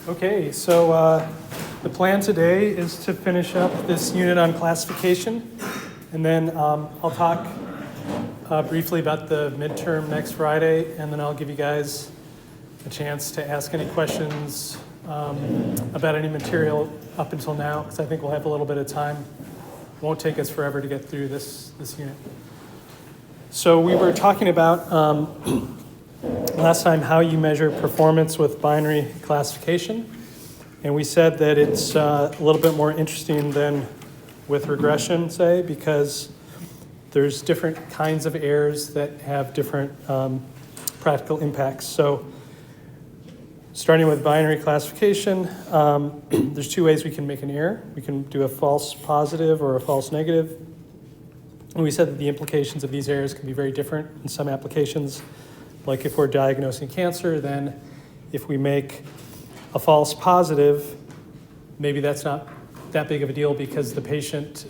Okay, so the plan today is to finish up this unit on classification, and then I'll talk briefly about the midterm next Friday, and then I'll give you guys a chance to ask any questions about any material up until now, because I think we'll have a little bit of time. It won't take us forever to get through this unit. So we were talking about last time how you measure performance with binary classification, and we said that it's a little bit more interesting than with regression, say, because there's different kinds of errors that have different practical impacts. So starting with binary classification, there's two ways we can make an error. We can do a false positive or a false negative. And we said that the implications of these errors can be very different in some applications. Like if we're diagnosing cancer, then if we make a false positive, maybe that's not that big of a deal because the patient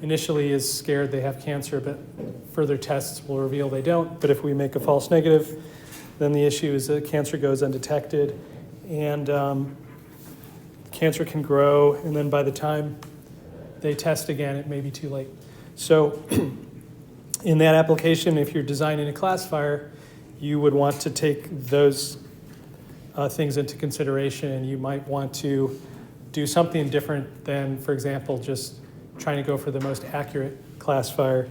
initially is scared they have cancer, but further tests will reveal they don't. But if we make a false negative, then the issue is that cancer goes undetected, and cancer can grow, and then by the time they test again, it may be too late. So in that application, if you're designing a classifier, you would want to take those things into consideration, and you might want to do something different than, for example, just trying to go for the most accurate classifier.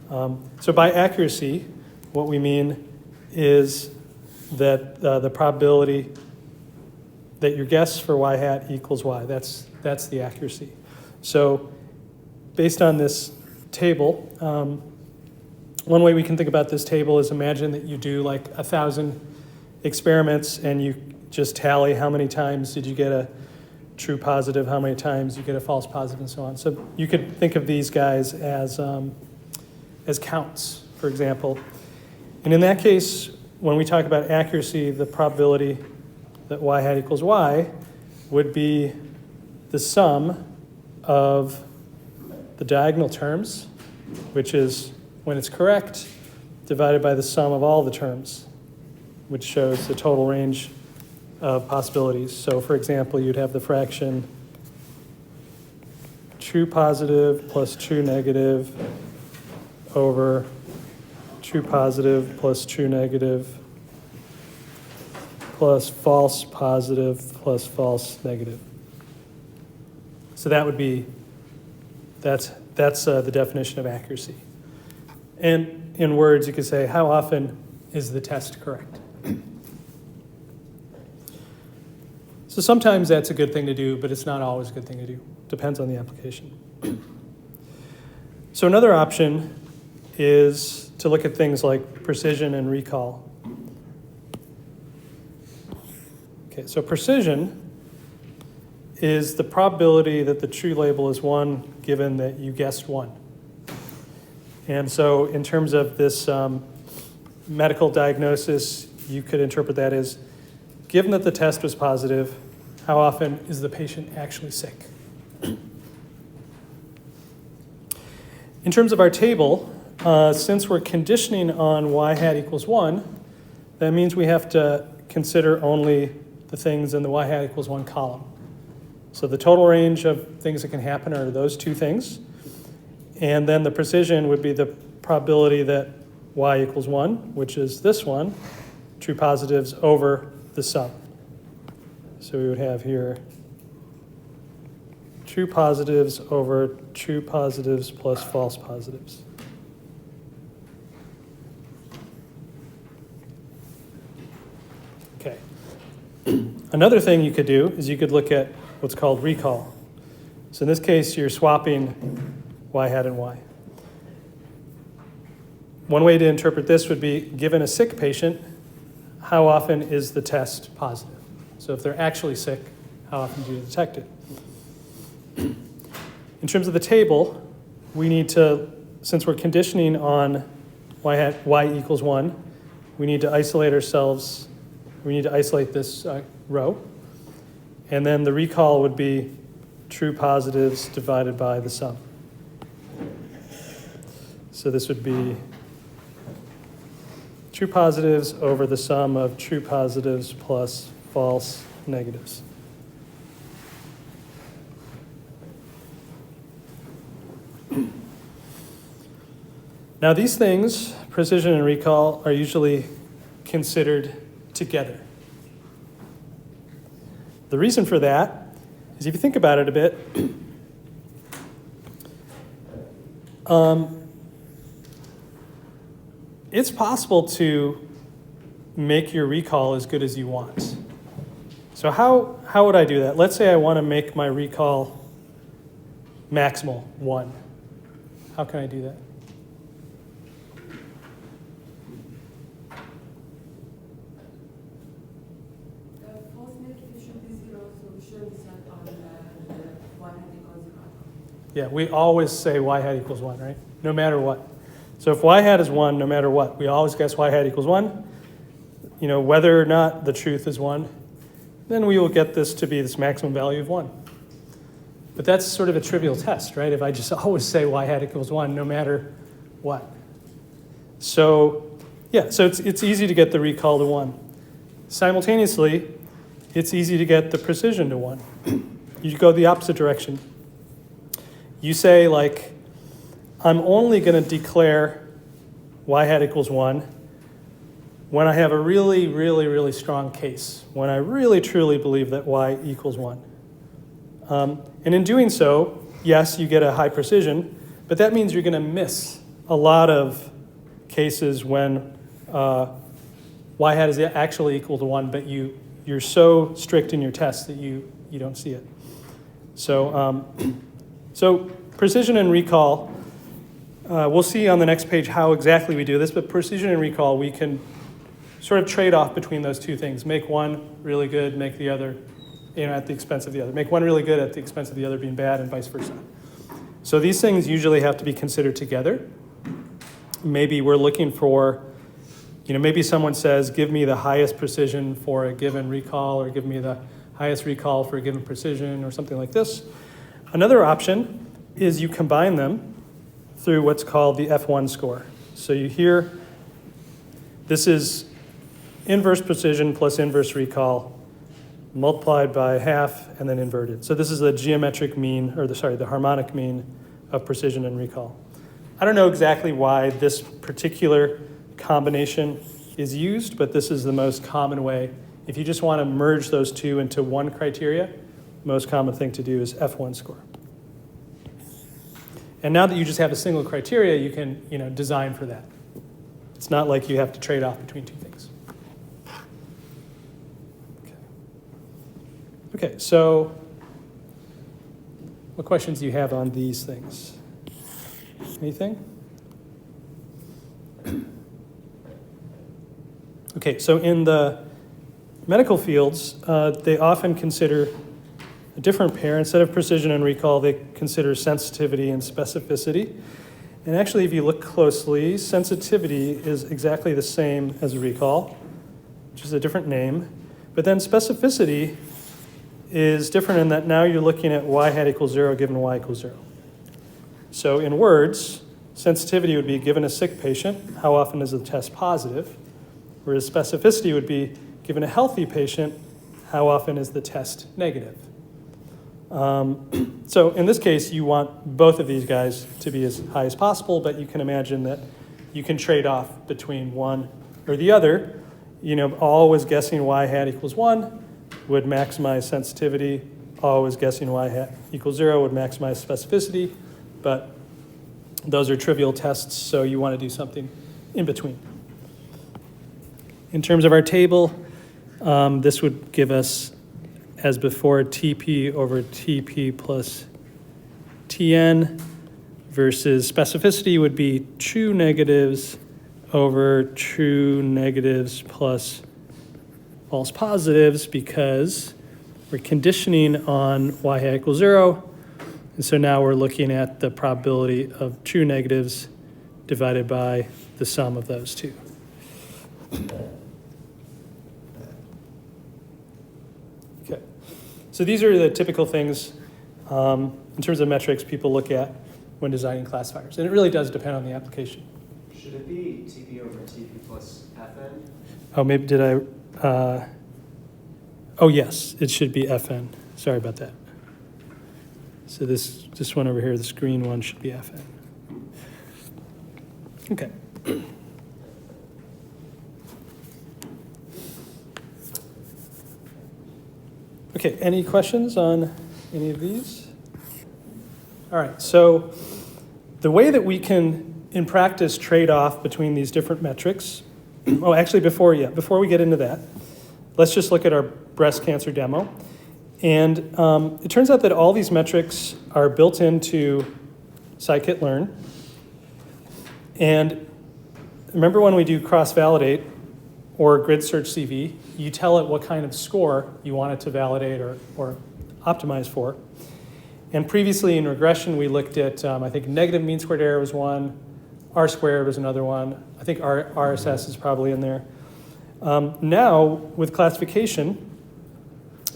So by accuracy, what we mean is that the probability that your guess for y hat equals y. That's the accuracy. So based on this table, one way we can think about this table is imagine that you do like 1,000 experiments and you just tally how many times did you get a true positive, how many times you get a false positive, and so on. So you could think of these guys as counts, for example. And in that case, when we talk about accuracy, the probability that y hat equals y would be the sum of the diagonal terms, which is, when it's correct, divided by the sum of all the terms, which shows the total range of possibilities. So for example, you'd have the fraction true positive plus true negative over true positive plus true negative plus false positive plus false negative. So that would be, that's the definition of accuracy. And in words, you could say, how often is the test correct? So sometimes that's a good thing to do, but it's not always a good thing to do. Depends on the application. So another option is to look at things like precision and recall. Okay, so precision is the probability that the true label is 1 given that you guessed 1. And so in terms of this medical diagnosis, you could interpret that as, given that the test was positive, how often is the patient actually sick? In terms of our table, since we're conditioning on y hat equals 1, that means we have to consider only the things in the y hat equals 1 column. So the total range of things that can happen are those two things. And then the precision would be the probability that y equals 1, which is this one, true positives over the sum. So we would have here true positives over true positives plus false positives. Okay. Another thing you could do is you could look at what's called recall. So in this case, you're swapping y hat and y. One way to interpret this would be, given a sick patient, how often is the test positive? So if they're actually sick, how often do you detect it? In terms of the table, we need to, since we're conditioning on y equals 1, we need to isolate ourselves. We need to isolate this row. And then the recall would be true positives divided by the sum. So this would be true positives over the sum of true positives plus false negatives. Now these things, precision and recall, are usually considered together. The reason for that is if you think about it a bit, it's possible to make your recall as good as you want. So how would I do that? Let's say I want to make my recall maximal 1. How can I do that? Yeah, we always say y hat equals 1, right? No matter what. So if y hat is 1, no matter what, we always guess y hat equals 1. You know, whether or not the truth is 1, then we will get this to be this maximum value of 1. But that's sort of a trivial test, right? If I just always say y hat equals 1, no matter what. So yeah, so it's easy to get the recall to 1. Simultaneously, it's easy to get the precision to 1. You go the opposite direction. You say, like, I'm only going to declare y hat equals 1 when I have a really, really, really strong case, when I really, truly believe that y equals 1. And in doing so, yes, you get a high precision, but that means you're going to miss a lot of cases when y hat is actually equal to 1, but you're so strict in your tests that you don't see it. So, so precision and recall, we'll see on the next page how exactly we do this, but precision and recall, we can sort of trade off between those two things. Make one really good, make the other, at the expense of the other. Make one really good at the expense of the other being bad, and vice versa. So these things usually have to be considered together. Maybe we're looking for, maybe someone says, give me the highest precision for a given recall, or give me the highest recall for a given precision, or something like this. Another option is you combine them through what's called the F1 score. So you hear, this is inverse precision plus inverse recall multiplied by half and then inverted. So this is the geometric mean, or the harmonic mean of precision and recall. I don't know exactly why this particular combination is used, but this is the most common way. If you just want to merge those two into one criteria, the most common thing to do is F1 score. And now that you just have a single criteria, you can design for that. It's not like you have to trade off between two things. Okay, so what questions do you have on these things? Anything? Okay, so in the medical fields, they often consider a different pair. Instead of precision and recall, they consider sensitivity and specificity. And actually, if you look closely, sensitivity is exactly the same as recall, which is a different name. But then specificity is different in that now you're looking at y hat equals 0 given y equals 0. So in words, sensitivity would be given a sick patient, how often is the test positive? Whereas specificity would be given a healthy patient, how often is the test negative? So in this case, you want both of these guys to be as high as possible, but you can imagine that you can trade off between one or the other. Always guessing y hat equals 1 would maximize sensitivity. Always guessing y hat equals 0 would maximize specificity, but those are trivial tests, so you want to do something in between. In terms of our table, this would give us, as before, TP over TP plus TN versus specificity would be true negatives over true negatives plus false positives, because we're conditioning on y hat equals 0. And so now we're looking at the probability of true negatives divided by the sum of those two. Okay, so these are the typical things in terms of metrics people look at when designing classifiers. And it really does depend on the application. Should it be TP over TP plus FN? Oh, maybe did I? Oh, yes, it should be FN. Sorry about that. So this one over here, this green one should be FN. Okay. Okay, any questions on any of these? All right, so the way that we can, in practice, trade off between these different metrics, oh, actually, before we get into that, let's just look at our breast cancer demo. And it turns out that all these metrics are built into scikit-learn. And remember when we do cross-validate or grid search CV, you tell it what kind of score you want it to validate or optimize for. And previously in regression, we looked at, I think negative mean squared error was one, R squared was another one. I think RSS is probably in there. Now, with classification,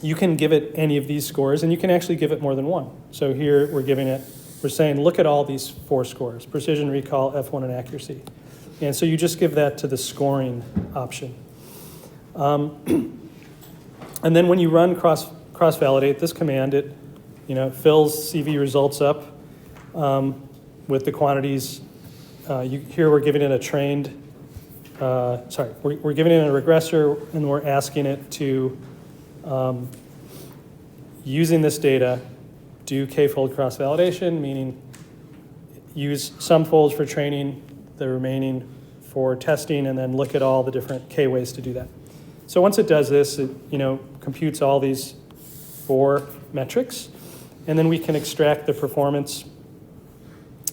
you can give it any of these scores, and you can actually give it more than one. So here we're saying, look at all these 4 scores: precision, recall, F1, and accuracy. And so you just give that to the scoring option. And then when you run cross-validate this command, it fills CV results up with the quantities. Here we're giving it a trained, we're giving it a regressor, and we're asking it to, using this data, do k-fold cross-validation, meaning use some folds for training, the remaining for testing, and then look at all the different k ways to do that. So once it does this, it computes all these 4 metrics, and then we can extract the performance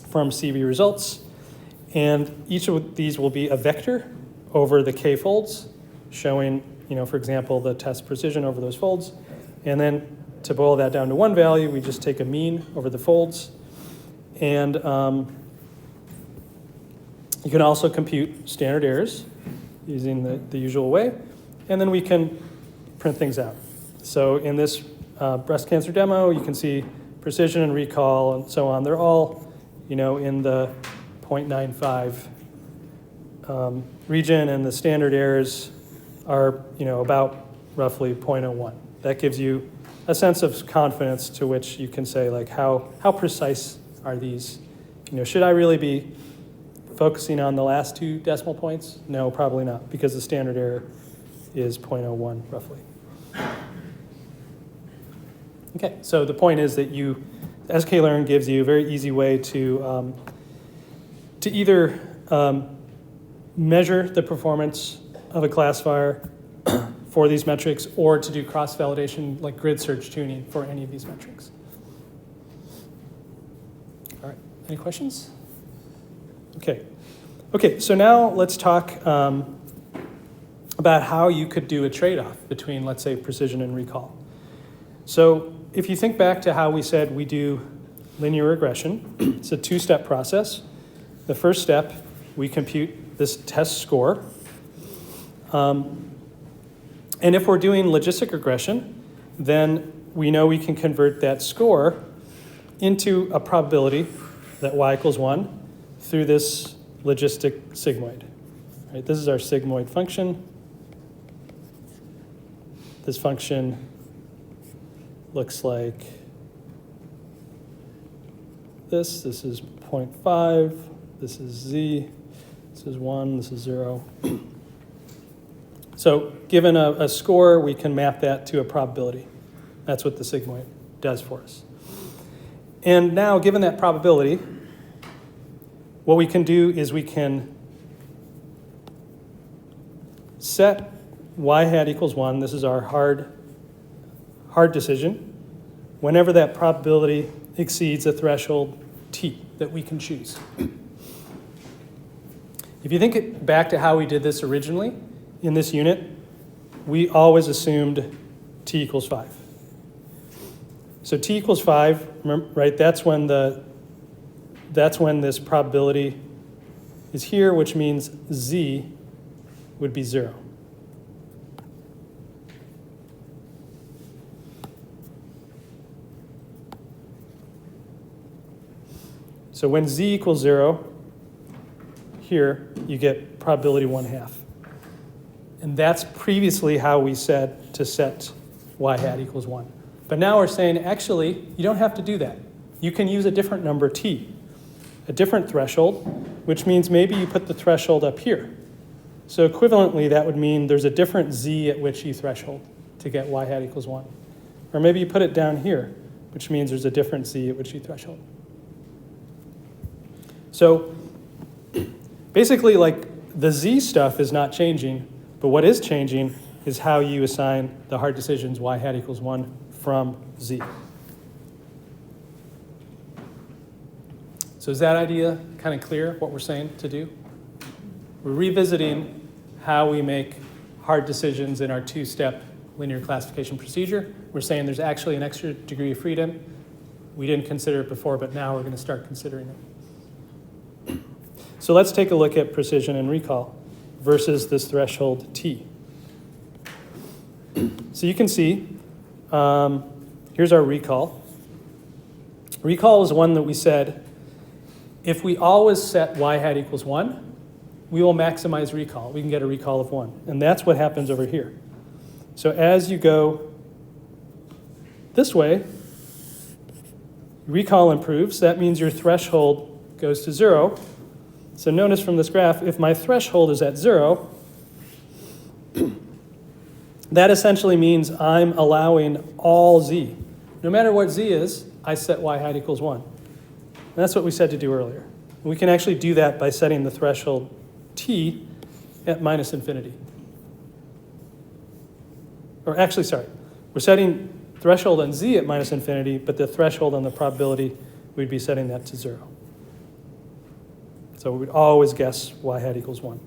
from CV results. And each of these will be a vector over the k-folds, showing, for example, the test precision over those folds. And then to boil that down to one value, we just take a mean over the folds. And you can also compute standard errors using the usual way. And then we can print things out. So in this breast cancer demo, you can see precision and recall and so on. They're all, in the 0.95 region, and the standard errors are, about roughly 0.01. That gives you a sense of confidence to which you can say, like, how precise are these? Should I really be focusing on the last 2 decimal points? No, probably not, because the standard error is 0.01 roughly. Okay, so the point is that sklearn gives you a very easy way to either measure the performance of a classifier for these metrics, or to do cross-validation like grid search tuning for any of these metrics. All right, any questions? Okay, so now let's talk about how you could do a trade-off between, let's say, precision and recall. So if you think back to how we said we do linear regression, it's a 2-step process. The first step, we compute this test score. And if we're doing logistic regression, then we know we can convert that score into a probability that y equals 1 through this logistic sigmoid. Right, this is our sigmoid function. This function looks like this. This is 0.5. This is z. This is 1. This is 0. So given a score, we can map that to a probability. That's what the sigmoid does for us. And now, given that probability, what we can do is we can set y hat equals 1. This is our hard decision. Whenever that probability exceeds a threshold t that we can choose. If you think back to how we did this originally, in this unit, we always assumed t equals 5. So t equals 5, remember, right? That's when this probability is here, which means z would be 0. So when z equals 0, here you get probability 1/2. And that's previously how we said to set y hat equals 1. But now we're saying, actually, you don't have to do that. You can use a different number t, a different threshold, which means maybe you put the threshold up here. So equivalently, that would mean there's a different z at which you threshold to get y hat equals 1. Or maybe you put it down here, which means there's a different z at which you threshold. So basically, like, the z stuff is not changing, but what is changing is how you assign the hard decisions y hat equals 1 from z. So is that idea kind of clear, what we're saying to do? We're revisiting how we make hard decisions in our two-step linear classification procedure. We're saying there's actually an extra degree of freedom. We didn't consider it before, but now we're going to start considering it. So let's take a look at precision and recall versus this threshold t. So you can see, here's our recall. Recall is one that we said, if we always set y hat equals 1, we will maximize recall. We can get a recall of 1. And that's what happens over here. So as you go this way, recall improves. That means your threshold goes to 0. So notice from this graph, if my threshold is at 0, that essentially means I'm allowing all z. No matter what z is, I set y hat equals 1. And that's what we said to do earlier. We can actually do that by setting the threshold t at minus infinity. Or actually, sorry, we're setting threshold on z at minus infinity, but the threshold on the probability, we'd be setting that to 0. So we would always guess y hat equals 1.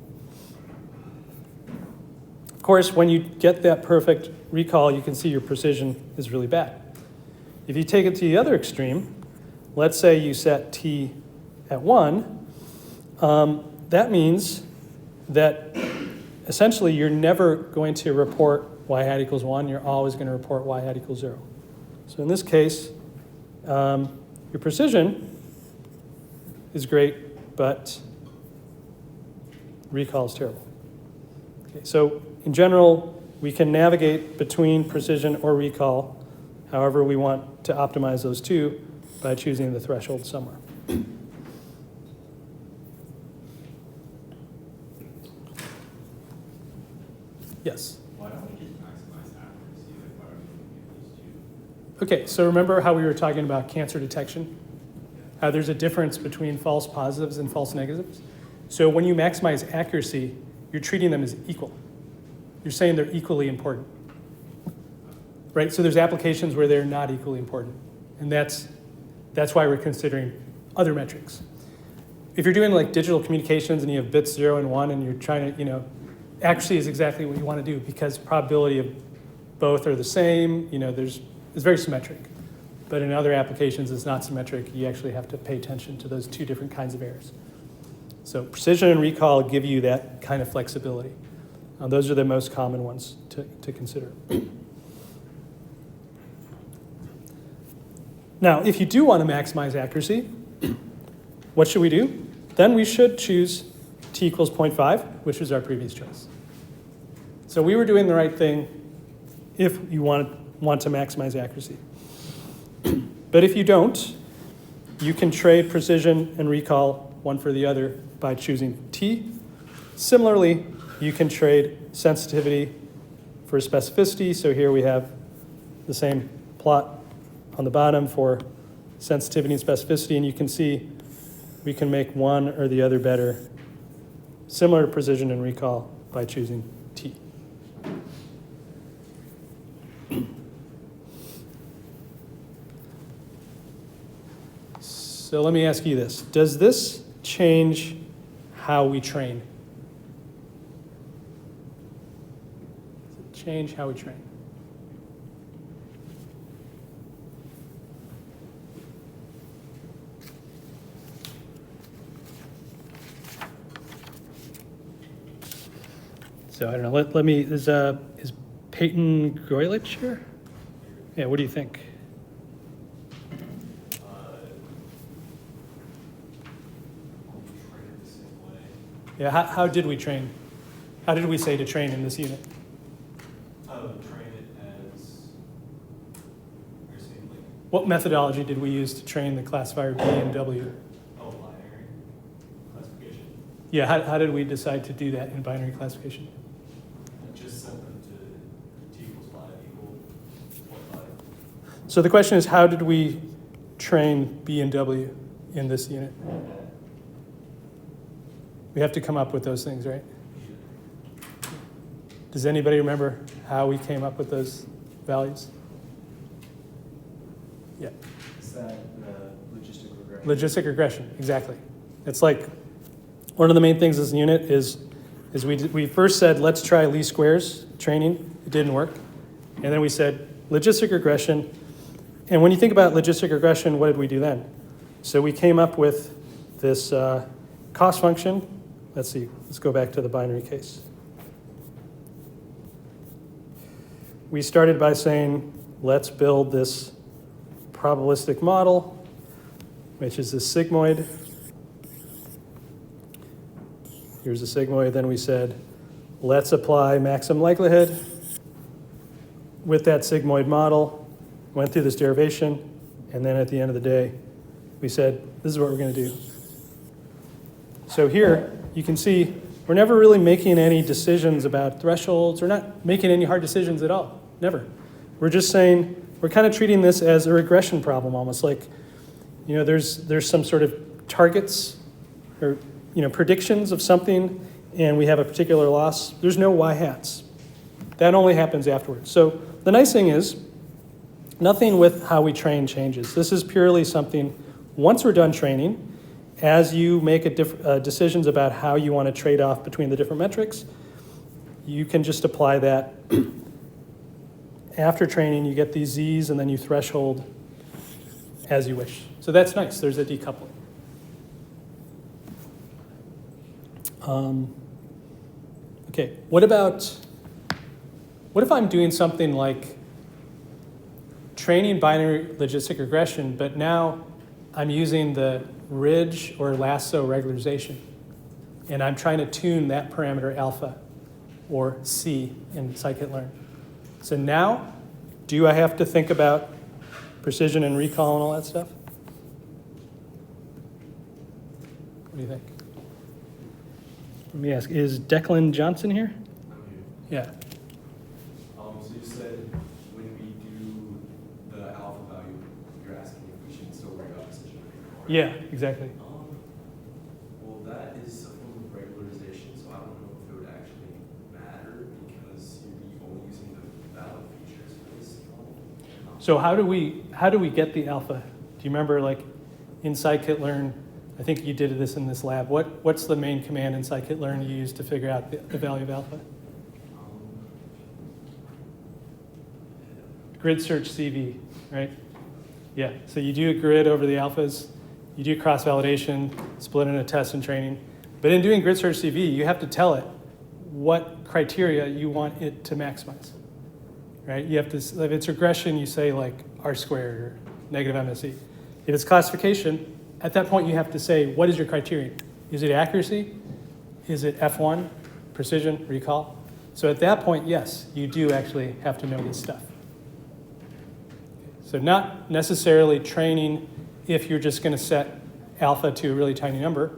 Of course, when you get that perfect recall, you can see your precision is really bad. If you take it to the other extreme, let's say you set t at 1, that means that essentially you're never going to report y hat equals 1. You're always going to report y hat equals 0. So in this case, your precision is great, but recall is terrible. Okay, so in general, we can navigate between precision or recall however we want to optimize those two by choosing the threshold somewhere. Yes? Why don't we just maximize accuracy? Like, why don't we use these two? Okay, so remember how we were talking about cancer detection? How there's a difference between false positives and false negatives? So when you maximize accuracy, you're treating them as equal. You're saying they're equally important. Right? So there's applications where they're not equally important. And that's why we're considering other metrics. If you're doing like digital communications and you have bits 0 and 1 and you're trying to, accuracy is exactly what you want to do because probability of both are the same. It's very symmetric. But in other applications, it's not symmetric. You actually have to pay attention to those two different kinds of errors. So precision and recall give you that kind of flexibility. Those are the most common ones to consider. Now, if you do want to maximize accuracy, what should we do? Then we should choose t equals 0.5, which was our previous choice. So we were doing the right thing if you want to maximize accuracy. But if you don't, you can trade precision and recall one for the other by choosing t. Similarly, you can trade sensitivity for specificity. So here we have the same plot on the bottom for sensitivity and specificity, and you can see we can make one or the other better, similar to precision and recall by choosing t. So let me ask you this. Does this change how we train? Does it change how we train? So I don't know. Let me. Is Peyton Groylich here? Yeah. What do you think? Yeah. How did we train? How did we say to train in this unit? Train it as What methodology did we use to train the classifier B and W? Oh, binary classification. Yeah, how did we decide to do that in binary classification? I just set them to t equals 5 equal 4, 5. So the question is, how did we train B and W in this unit? We have to come up with those things, right? Does anybody remember how we came up with those values? Yeah. Is that the logistic regression? Logistic regression, exactly. It's like one of the main things as a unit is we first said, let's try least squares training. It didn't work. And then we said logistic regression. And when you think about logistic regression, what did we do then? So we came up with this cost function. Let's see, let's go back to the binary case. We started by saying, let's build this probabilistic model, which is this sigmoid. Here's the sigmoid. Then we said, let's apply maximum likelihood with that sigmoid model. Went through this derivation, and then at the end of the day, we said, this is what we're going to do. So here, you can see we're never really making any decisions about thresholds. We're not making any hard decisions at all. Never. We're just saying, we're kind of treating this as a regression problem, almost like, there's some sort of targets or, predictions of something, and we have a particular loss. There's no y-hats. That only happens afterwards. So the nice thing is, nothing with how we train changes. This is purely something, once we're done training, as you make decisions about how you want to trade off between the different metrics, you can just apply that. After training, you get these z's, and then you threshold as you wish. So that's nice. There's a decoupling. Okay, what if I'm doing something like training binary logistic regression, but now I'm using the ridge or lasso regularization, and I'm trying to tune that parameter alpha or C in scikit-learn. So now, do I have to think about precision and recall and all that stuff? What do you think? Let me ask, is Declan Johnson here? I'm here. Yeah. So you said when we do the alpha value, you're asking if we should still worry about precision recall. Right? Yeah, exactly. Well, that is a form of regularization, so I don't know if it would actually matter because you'd be only using the valid features for this model. So how do we get the alpha? Do you remember, like, in scikit-learn, I think you did this in this lab. What's the main command in scikit-learn you use to figure out the value of alpha? Grid search CV, right? Yeah, so you do a grid over the alphas, you do cross-validation, split in a test and training. But in doing grid search CV, you have to tell it what criteria you want it to maximize, right? You have to, if it's regression, you say like R squared or negative MSE. If it's classification, at that point you have to say, what is your criterion? Is it accuracy? Is it F1, precision, recall? So at that point, yes, you do actually have to know this stuff. So not necessarily training if you're just going to set alpha to a really tiny number,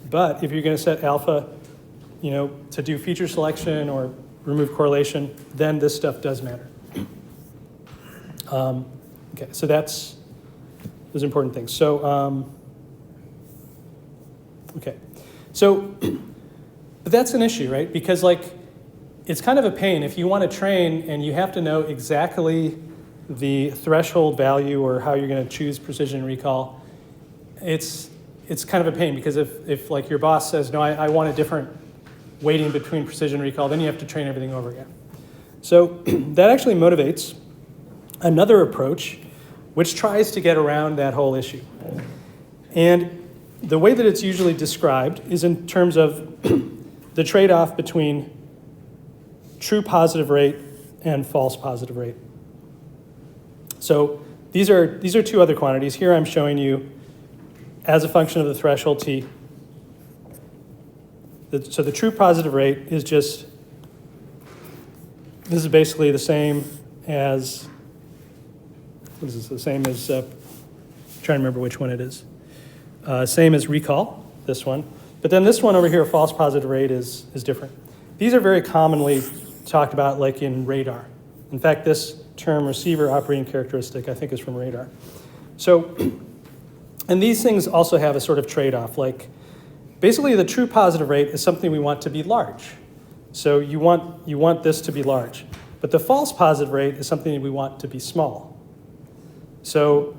but if you're going to set alpha, to do feature selection or remove correlation, then this stuff does matter. Okay, so those are important things. So, okay, so but that's an issue, right? Because it's kind of a pain if you want to train and you have to know exactly the threshold value or how you're going to choose precision and recall. It's kind of a pain because if like your boss says, no, I want a different weighting between precision and recall, then you have to train everything over again. So that actually motivates another approach which tries to get around that whole issue. And the way that it's usually described is in terms of the trade-off between true positive rate and false positive rate. So these are two other quantities. Here I'm showing you as a function of the threshold t. So the true positive rate is this is basically the same as what is this, the same as, trying to remember which one it is. Same as recall, this one. But then this one over here, false positive rate, is different. These are very commonly talked about like in radar. In fact, this term receiver operating characteristic, I think, is from radar. So, and these things also have a sort of trade-off. Like, basically the true positive rate is something we want to be large. So you want this to be large. But the false positive rate is something we want to be small. So,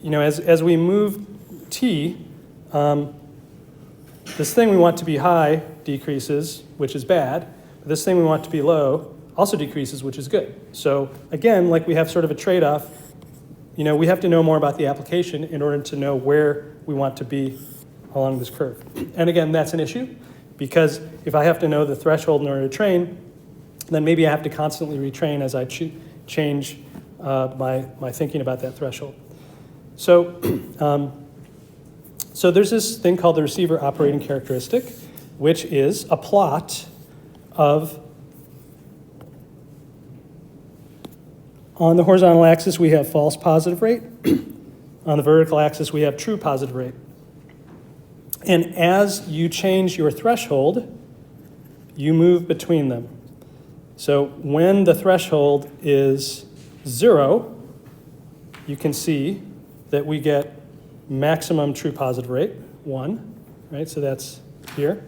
you know, as we move t, this thing we want to be high decreases, which is bad. But this thing we want to be low also decreases, which is good. So again, like we have sort of a trade-off. You know, we have to know more about the application in order to know where we want to be along this curve. And again, that's an issue, because if I have to know the threshold in order to train, then maybe I have to constantly retrain as I change my thinking about that threshold. So, so there's this thing called the receiver operating characteristic, which is a plot of, on the horizontal axis we have false positive rate, on the vertical axis we have true positive rate. And as you change your threshold, you move between them. So when the threshold is 0, you can see that we get maximum true positive rate, 1, right? So that's here.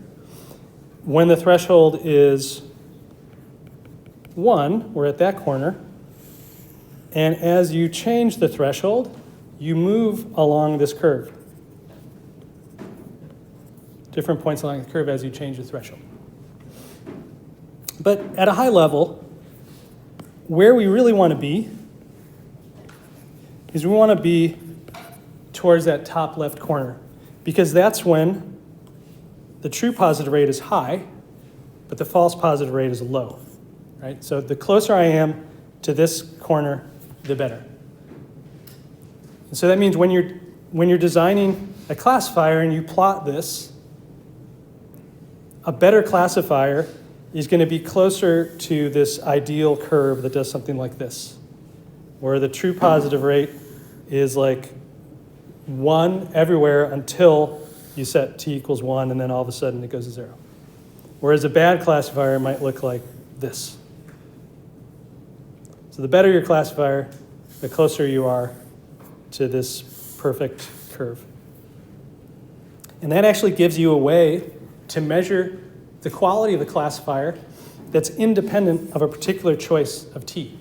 When the threshold is 1, we're at that corner. And as you change the threshold, you move along this curve. Different points along the curve as you change the threshold. But at a high level, where we really want to be is we want to be towards that top left corner, because that's when the true positive rate is high, but the false positive rate is low, right? So the closer I am to this corner, the better. And so that means when you're designing a classifier and you plot this, a better classifier is going to be closer to this ideal curve that does something like this, where the true positive rate is like 1 everywhere until you set t equals 1, and then all of a sudden it goes to 0. Whereas a bad classifier might look like this. So the better your classifier, the closer you are to this perfect curve. And that actually gives you a way to measure the quality of the classifier that's independent of a particular choice of t.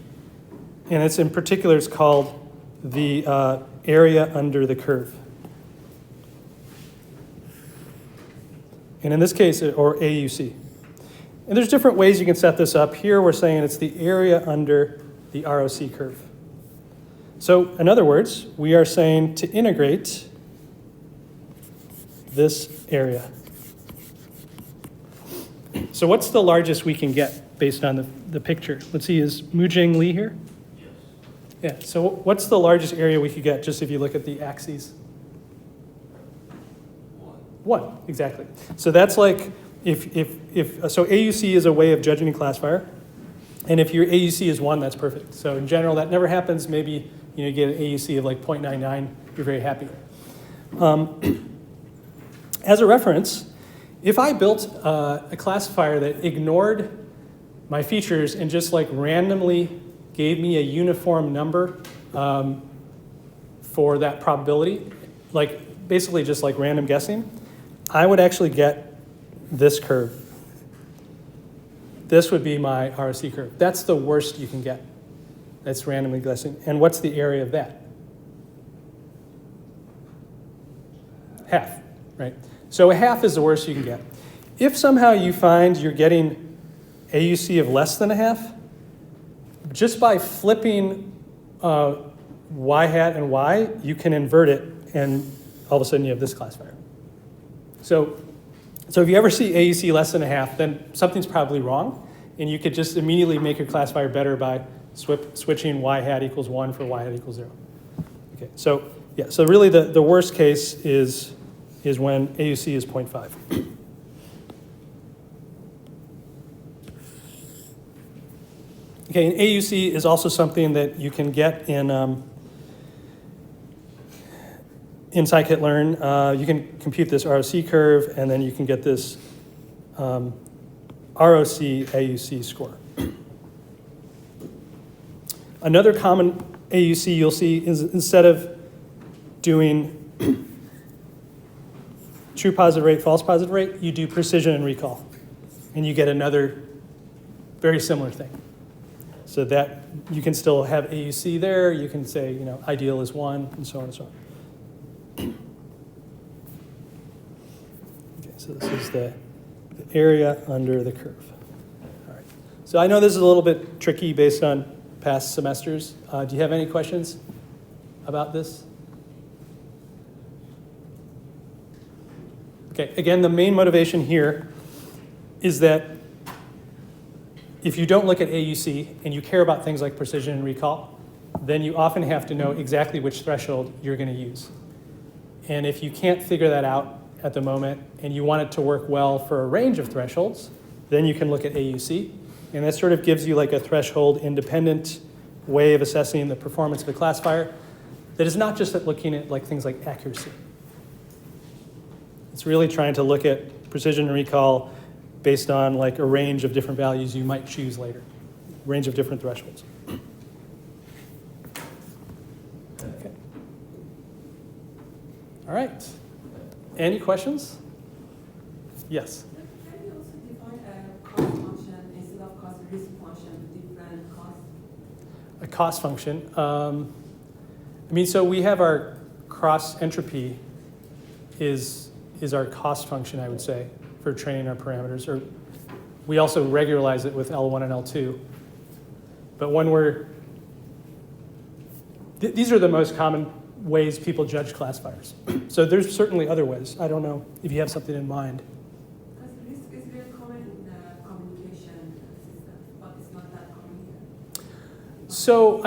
And it's in particular, it's called the area under the curve. And in this case, or AUC. And there's different ways you can set this up. Here we're saying it's the area under the ROC curve. So in other words, we are saying to integrate this area. So what's the largest we can get based on the picture? Let's see, is Mujing Li here? Yes. Yeah, so what's the largest area we could get just if you look at the axes? 1, exactly. So that's like, so AUC is a way of judging a classifier. And if your AUC is 1, that's perfect. So in general, that never happens. Maybe you get an AUC of like 0.99, you're very happy. As a reference, if I built a classifier that ignored my features and just like randomly gave me a uniform number for that probability, like basically just like random guessing, I would actually get this curve. This would be my ROC curve. That's the worst you can get. That's randomly guessing. And what's the area of that? Half, right? So a half is the worst you can get. If somehow you find you're getting AUC of less than a half, just by flipping y hat and y, you can invert it, and all of a sudden you have this classifier. So if you ever see AUC less than a half, then something's probably wrong, and you could just immediately make your classifier better by switching y hat equals 1 for y hat equals 0. Okay, so yeah, so really the worst case is when AUC is 0.5. Okay, and AUC is also something that you can get in scikit-learn. You can compute this ROC curve, and then you can get this ROC AUC score. Another common AUC you'll see is instead of doing true positive rate, false positive rate, you do precision and recall. And you get another very similar thing. So that you can still have AUC there. You can say, ideal is 1, and so on and so on. Okay, so this is the area under the curve. All right. So I know this is a little bit tricky based on past semesters. Do you have any questions about this? Okay, again, the main motivation here is that if you don't look at AUC and you care about things like precision and recall, then you often have to know exactly which threshold you're going to use. And if you can't figure that out at the moment and you want it to work well for a range of thresholds, then you can look at AUC. And that sort of gives you like a threshold independent way of assessing the performance of a classifier that is not just at looking at like things like accuracy. It's really trying to look at precision and recall based on like a range of different values you might choose later, range of different thresholds. Okay. All right. Any questions? Yes. Can you also define a cost function instead of cost risk function, different costs? A cost function. So we have our cross entropy is our cost function, I would say, for training our parameters. Or we also regularize it with L1 and L2. But when these are the most common ways people judge classifiers. So there's certainly other ways. I don't know if you have something in mind. Because risk is very common in the communication system, but it's not that common here. So,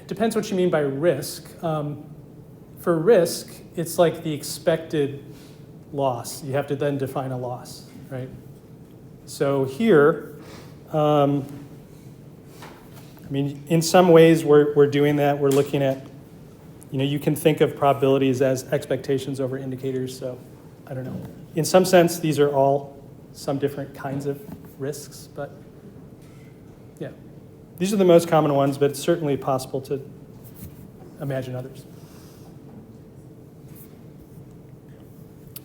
depends what you mean by risk. For risk, it's like the expected loss. You have to then define a loss, right? So here, in some ways we're doing that. We're looking at, you can think of probabilities as expectations over indicators. So I don't know. In some sense, these are all some different kinds of risks, but yeah. These are the most common ones, but it's certainly possible to imagine others.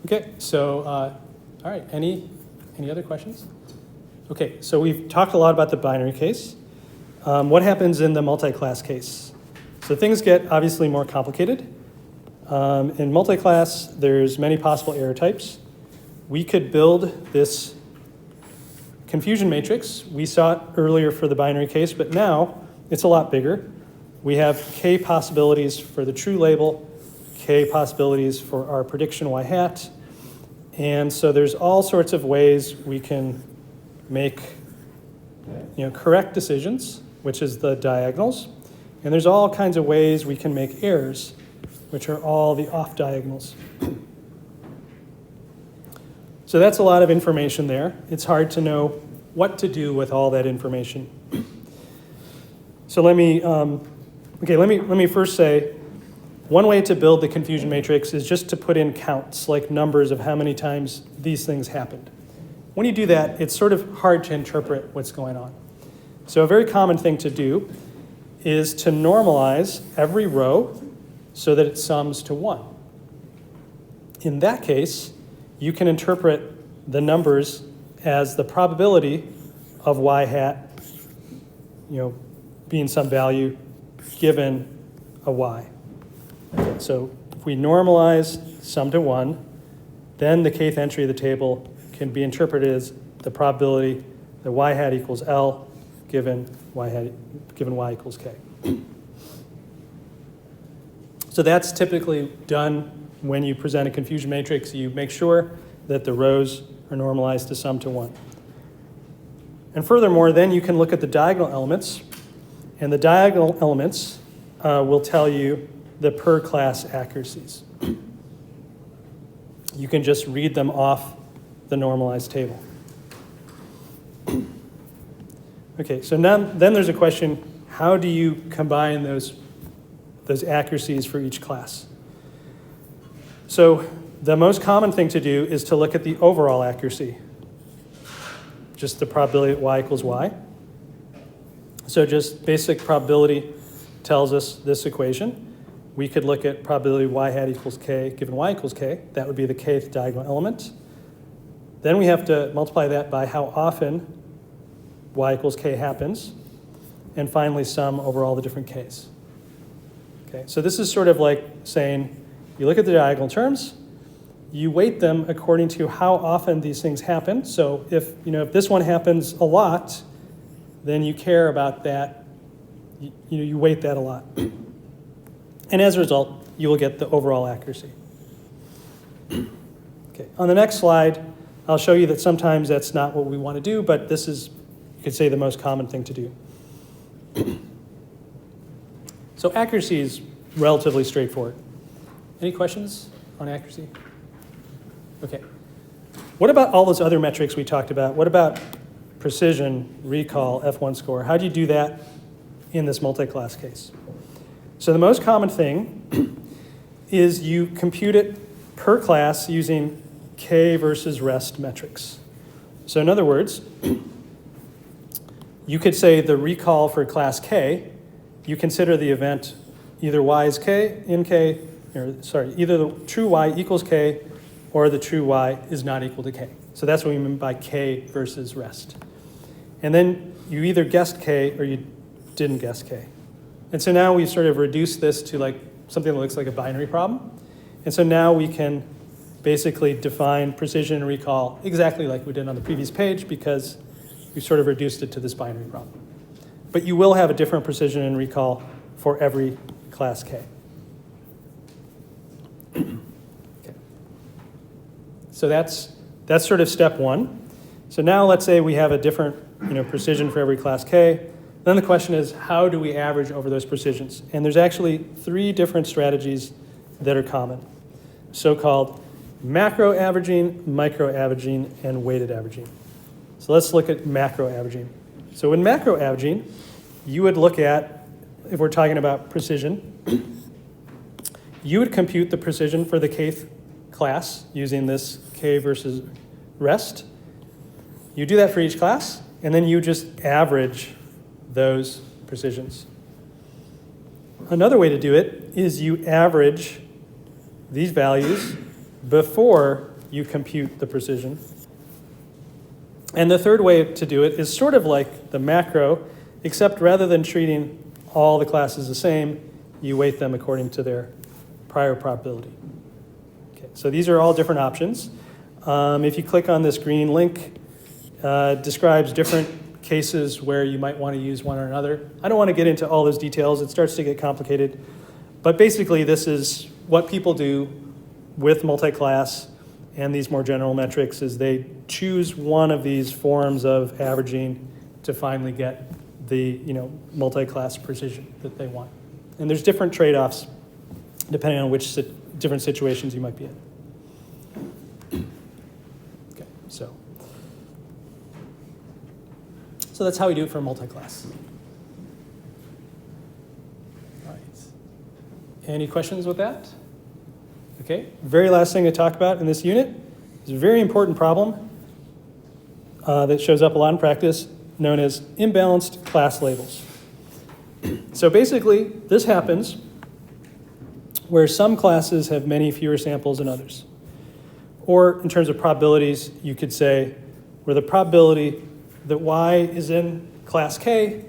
Okay, so, all right, any other questions? Okay, so we've talked a lot about the binary case. What happens in the multi-class case? So things get obviously more complicated. In multi-class, there's many possible error types. We could build this confusion matrix. We saw it earlier for the binary case, but now it's a lot bigger. We have k possibilities for the true label, k possibilities for our prediction y hat. And so there's all sorts of ways we can make correct decisions, which is the diagonals. And there's all kinds of ways we can make errors, which are all the off diagonals. So that's a lot of information there. It's hard to know what to do with all that information. So let me first say, one way to build the confusion matrix is just to put in counts, like numbers of how many times these things happened. When you do that, it's sort of hard to interpret what's going on. So a very common thing to do is to normalize every row so that it sums to 1. In that case, you can interpret the numbers as the probability of y hat, being some value given a y. So if we normalize sum to 1, then the kth entry of the table can be interpreted as the probability that y hat equals L given y equals k. So that's typically done when you present a confusion matrix. You make sure that the rows are normalized to sum to 1. And furthermore, then you can look at the diagonal elements, and the diagonal elements will tell you the per class accuracies. You can just read them off the normalized table. Okay, so now then there's a question, how do you combine those accuracies for each class? So the most common thing to do is to look at the overall accuracy, just the probability that y equals y. So just basic probability tells us this equation. We could look at probability y hat equals k given y equals k. That would be the kth diagonal element. Then we have to multiply that by how often y equals k happens. And finally sum over all the different k's. Okay, so this is sort of like saying, you look at the diagonal terms, you weight them according to how often these things happen. So if this one happens a lot, then you care about that, you weight that a lot. And as a result, you will get the overall accuracy. Okay, on the next slide, I'll show you that sometimes that's not what we want to do, but this is, you could say, the most common thing to do. So accuracy is relatively straightforward. Any questions on accuracy? Okay. What about all those other metrics we talked about? What about precision, recall, F1 score? How do you do that in this multi-class case? So the most common thing is you compute it per class using K versus rest metrics. So in other words, you could say the recall for class K, you consider the event either y is k in k, either the true y equals k or the true y is not equal to k. So that's what we mean by K versus rest. And then you either guessed K or you didn't guess K. And so now we sort of reduce this to like something that looks like a binary problem. And so now we can basically define precision and recall exactly like we did on the previous page because we sort of reduced it to this binary problem. But you will have a different precision and recall for every class K. Okay. So that's sort of step one. So now let's say we have a different precision for every class K. Then the question is, how do we average over those precisions? And there's actually 3 different strategies that are common. So-called macro averaging, micro averaging, and weighted averaging. So let's look at macro averaging. So in macro averaging, you would look at, if we're talking about precision, you would compute the precision for the kth class using this K versus rest. You do that for each class, and then you just average those precisions. Another way to do it is you average these values before you compute the precision. And the third way to do it is sort of like the macro, except rather than treating all the classes the same, you weight them according to their prior probability. Okay, so these are all different options. If you click on this green link, describes different cases where you might want to use one or another. I don't want to get into all those details. It starts to get complicated. But basically, this is what people do with multi-class and these more general metrics is they choose one of these forms of averaging to finally get the multi-class precision that they want. And there's different trade-offs depending on which different situations you might be in. Okay, so that's how we do it for multi-class. All right. Any questions with that? Okay, very last thing to talk about in this unit is a very important problem that shows up a lot in practice, known as imbalanced class labels. So basically, this happens where some classes have many fewer samples than others. Or in terms of probabilities, you could say where the probability that y is in class K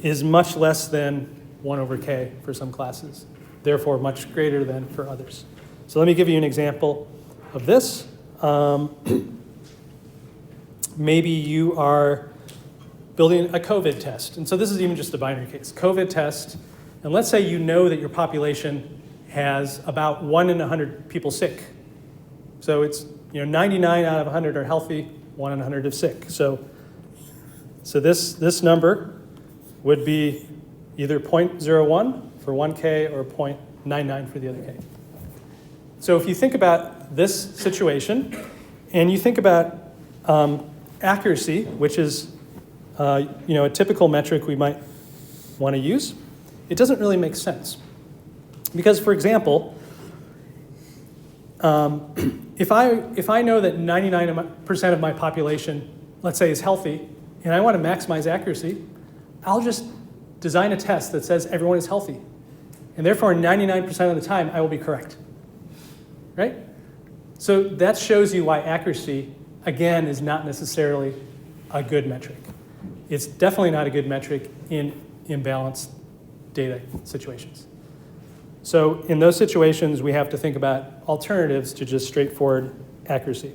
is much less than 1 over K for some classes, therefore much greater than for others. So let me give you an example of this. Maybe you are building a COVID test. And so this is even just a binary case. COVID test, and let's say you know that your population has about 1 in 100 people sick. So it's 99 out of 100 are healthy, 1 in 100 is sick. So this number would be either 0.01 for 1K or 0.99 for the other K. So if you think about this situation, and you think about accuracy, which is a typical metric we might want to use, it doesn't really make sense. Because, for example, if I know that 99% of my population, let's say, is healthy, and I want to maximize accuracy, I'll just design a test that says everyone is healthy. And therefore, 99% of the time, I will be correct. Right? So that shows you why accuracy, again, is not necessarily a good metric. It's definitely not a good metric in imbalanced data situations. So in those situations, we have to think about alternatives to just straightforward accuracy.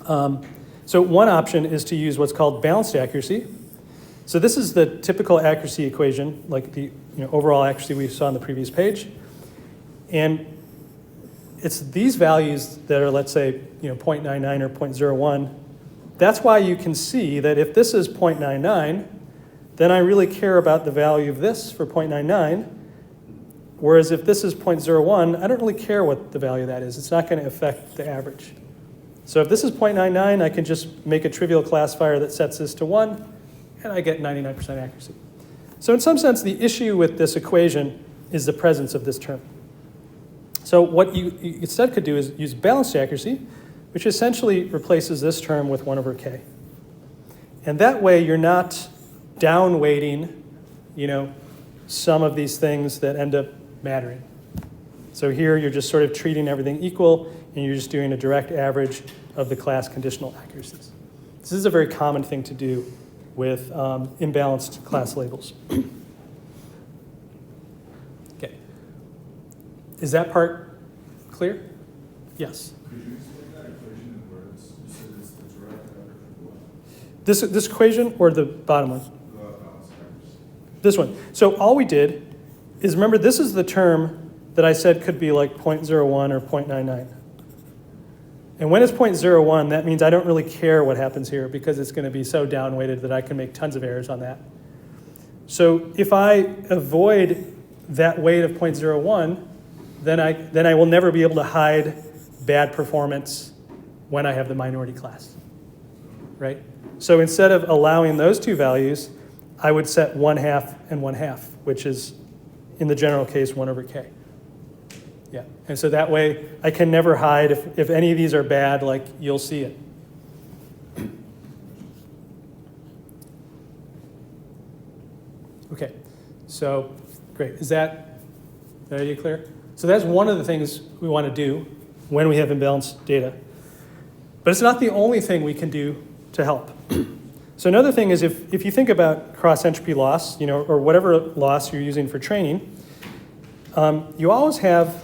So one option is to use what's called balanced accuracy. So this is the typical accuracy equation, like the overall accuracy we saw on the previous page. And it's these values that are, let's say, 0.99 or 0.01. That's why you can see that if this is 0.99, then I really care about the value of this for 0.99. Whereas if this is 0.01, I don't really care what the value of that is. It's not going to affect the average. So if this is 0.99, I can just make a trivial classifier that sets this to 1, and I get 99% accuracy. So in some sense, the issue with this equation is the presence of this term. So what you instead could do is use balanced accuracy, which essentially replaces this term with 1 over k. And that way, you're not down-weighting, some of these things that end up mattering. So here, you're just sort of treating everything equal, and you're just doing a direct average of the class conditional accuracies. This is a very common thing to do with imbalanced class labels. Okay. Is that part clear? Yes. Could you explain that equation in words? You said it's the direct average of what? This equation or the bottom one? The balanced accuracy. This one. So all we did is, remember, this is the term that I said could be like 0.01 or 0.99. And when it's 0.01, that means I don't really care what happens here because it's going to be so down-weighted that I can make tons of errors on that. So if I avoid that weight of 0.01, then I will never be able to hide bad performance when I have the minority class, right? So instead of allowing those two values, I would set 1/2 and 1/2, which is, in the general case, 1 over k. Yeah, and so that way I can never hide if any of these are bad, like you'll see it. Okay, so great. Are you clear? So that's one of the things we want to do when we have imbalanced data. But it's not the only thing we can do to help. So another thing is if you think about cross-entropy loss, or whatever loss you're using for training, you always have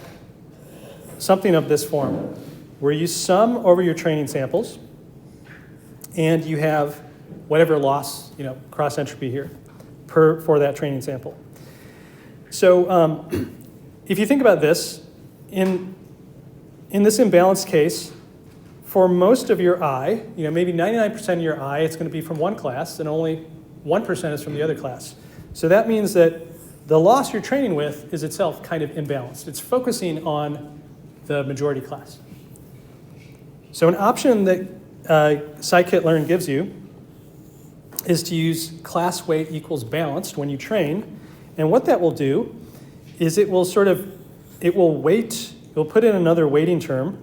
something of this form, where you sum over your training samples, and you have whatever loss, cross-entropy here, for that training sample. So if you think about this, in this imbalanced case, for most of your I, maybe 99% of your I, it's going to be from one class, and only 1% is from the other class. So that means that the loss you're training with is itself kind of imbalanced. It's focusing on the majority class. So an option that scikit-learn gives you is to use class weight equals balanced when you train. And what that will do is it will put in another weighting term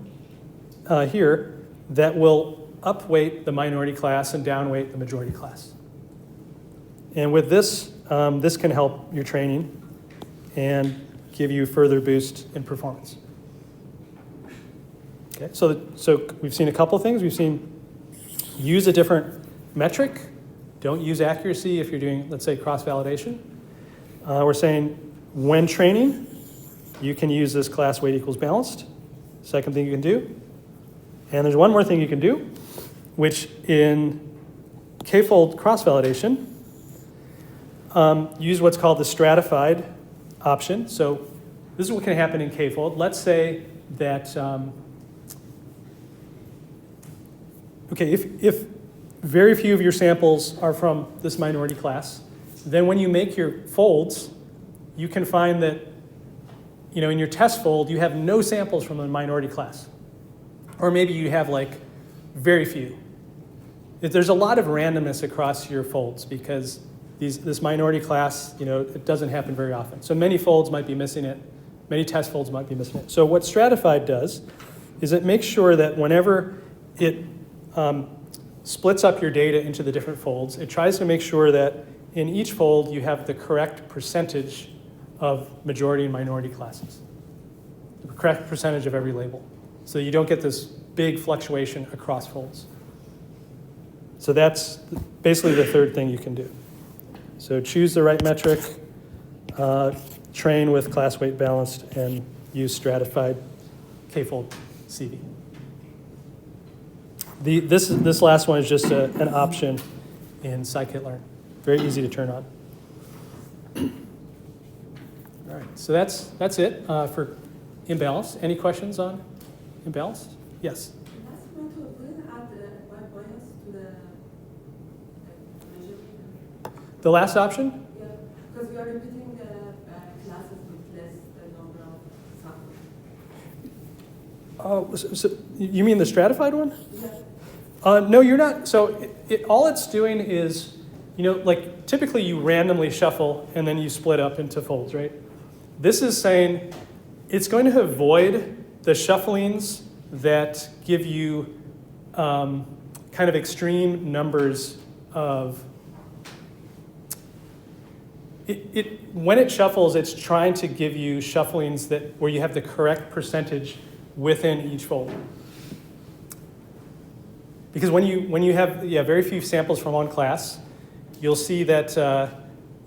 here that will upweight the minority class and downweight the majority class. And with this, this can help your training and give you further boost in performance. Okay, so we've seen a couple of things. We've seen use a different metric. Don't use accuracy if you're doing, let's say, cross-validation. We're saying when training, you can use this class weight equals balanced. Second thing you can do. And there's one more thing you can do, which in k-fold cross-validation, use what's called the stratified option. So this is what can happen in k-fold. Let's say that, if very few of your samples are from this minority class, then when you make your folds, you can find that, in your test fold, you have no samples from the minority class. Or maybe you have very few. there's a lot of randomness across your folds because this minority class, it doesn't happen very often. So many folds might be missing it. Many test folds might be missing it. So what Stratified does is it makes sure that whenever it splits up your data into the different folds, it tries to make sure that in each fold you have the correct percentage of majority and minority classes, the correct percentage of every label. So you don't get this big fluctuation across folds. So that's basically the third thing you can do. So choose the right metric, train with class weight balanced, and use stratified K-fold CV. This last one is just an option in scikit-learn. Very easy to turn on. All right, so that's it for imbalance. Any questions on imbalance? Yes. Last one, we're going to add the white bias to the measurement. The last option? Yeah, because we are repeating the classes with less the number of samples. Oh, so you mean the stratified one? Yeah. No, you're not. So all it's doing is, like typically you randomly shuffle and then you split up into folds, right? This is saying it's going to avoid the shufflings that give you kind of extreme numbers of. When it shuffles, it's trying to give you shufflings where you have the correct percentage within each fold. Because when you have very few samples from one class, you'll see that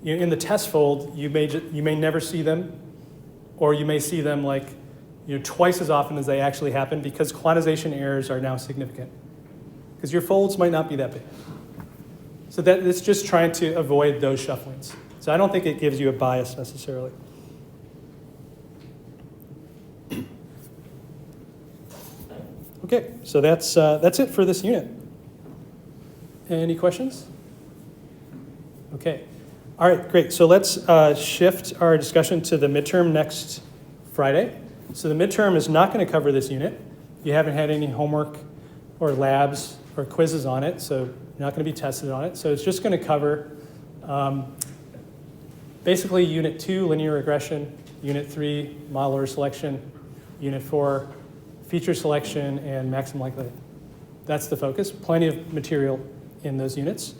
in the test fold you may never see them, or you may see them like twice as often as they actually happen because quantization errors are now significant. Because your folds might not be that big. So that it's just trying to avoid those shufflings. So I don't think it gives you a bias necessarily. Okay, so that's it for this unit. Any questions? Okay. All right, great. So let's shift our discussion to the midterm next Friday. So the midterm is not going to cover this unit. You haven't had any homework or labs or quizzes on it, so you're not going to be tested on it. So it's just going to cover basically Unit 2, linear regression, Unit 3, model order selection, Unit 4, feature selection, and maximum likelihood. That's the focus. Plenty of material in those units.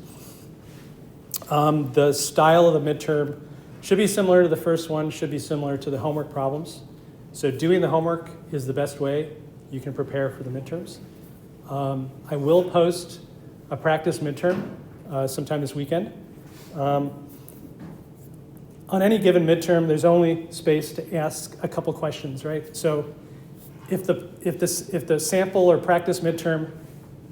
The style of the midterm should be similar to the first one, should be similar to the homework problems. So doing the homework is the best way you can prepare for the midterms. I will post a practice midterm sometime this weekend. On any given midterm, there's only space to ask a couple questions, right? So if the sample or practice midterm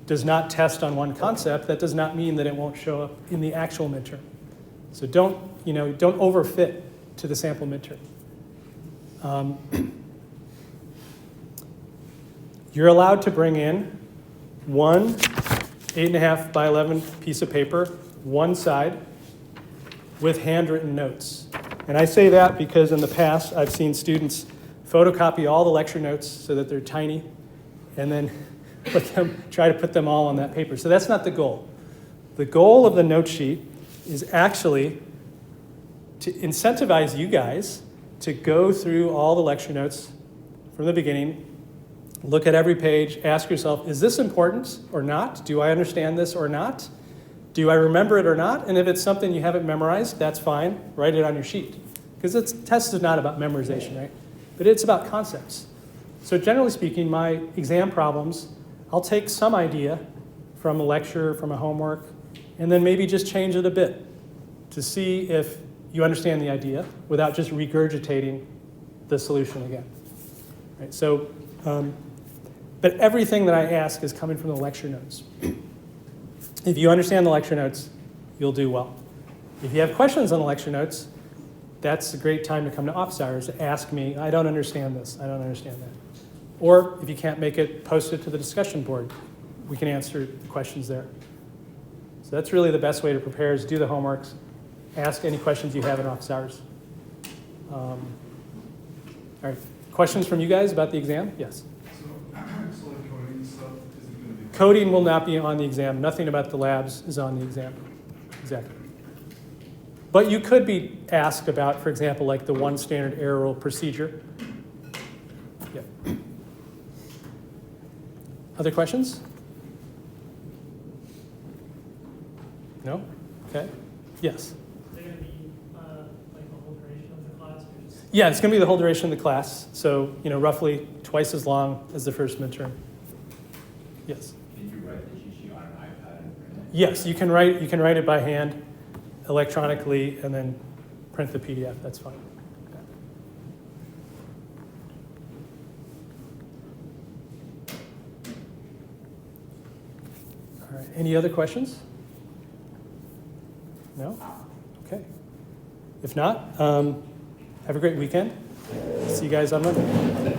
does not test on one concept, that does not mean that it won't show up in the actual midterm. So don't overfit to the sample midterm. You're allowed to bring in one 8.5 by 11 piece of paper, one side, with handwritten notes. And I say that because in the past I've seen students photocopy all the lecture notes so that they're tiny, and then try to put them all on that paper. So that's not the goal. The goal of the note sheet is actually to incentivize you guys to go through all the lecture notes from the beginning, look at every page, ask yourself, is this important or not? Do I understand this or not? Do I remember it or not? And if it's something you haven't memorized, that's fine. Write it on your sheet. Because this test is not about memorization, right? But it's about concepts. So generally speaking, my exam problems, I'll take some idea from a lecture, from a homework, and then maybe just change it a bit to see if you understand the idea without just regurgitating the solution again. Right? So, but everything that I ask is coming from the lecture notes. If you understand the lecture notes, you'll do well. If you have questions on the lecture notes, that's a great time to come to office hours to ask me, I don't understand this, I don't understand that. Or if you can't make it, post it to the discussion board. We can answer the questions there. So that's really the best way to prepare is do the homeworks, ask any questions you have in office hours. All right, questions from you guys about the exam? Yes? So like coding stuff, is it going to be Coding will not be on the exam. Nothing about the labs is on the exam. Exactly. But you could be asked about, for example, like the one standard error rule procedure. Yep. Other questions? No? Okay. Yes. Is it going to be like the whole duration of the class? Or just... Yeah, it's going to be the whole duration of the class. So, roughly twice as long as the first midterm. Yes. Can you write the cheat sheet on an iPad and print it? Yes, you can write it by hand, electronically, and then print the PDF. That's fine. All right. Any other questions? No? Okay. If not, have a great weekend. See you guys on Monday.